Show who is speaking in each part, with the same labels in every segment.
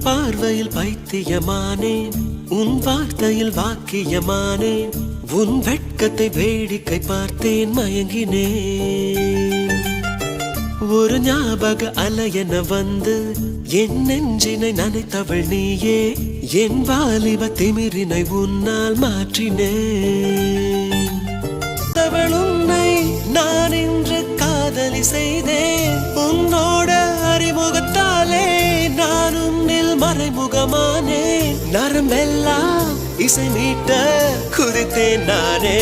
Speaker 1: பார்வையில் பைத்தியமானேன், உன் வார்த்தையில் வாக்கியமானேன், உன் வெட்கத்தை வேடிக்கை பார்த்தேன் மயங்கினேன். ஒரு ஞாபக அலையென வந்து என் நெஞ்சினை நனைத்தவள் நீயே, என் வாலிப திமிரினை உன்னால் மாற்றினேன். அவள் உன்னை நான் இன்று காதலி செய்தேன், உன்னோட அறிமுகத்தாலே நான் உன்னில் மறைமுகமானே, நரம்பெல்லாம் இசை மீட்ட குதித்தேன் நானே.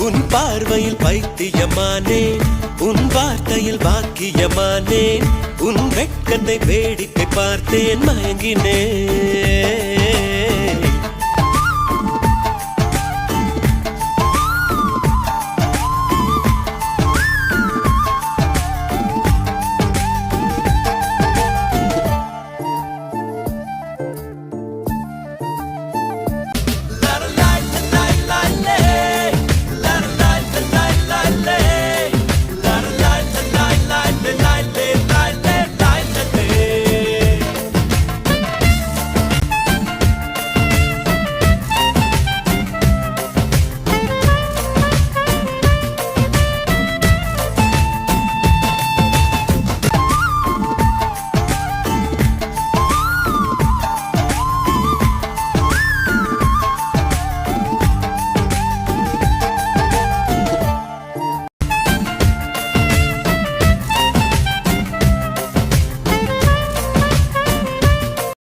Speaker 1: உன் பார்வையில் பைத்தியமானேன், உன் வார்த்தையில் வாக்கியமானேன், உன் வெட்கத்தை வேடிக்கை பார்த்தேன் மயங்கினேன்.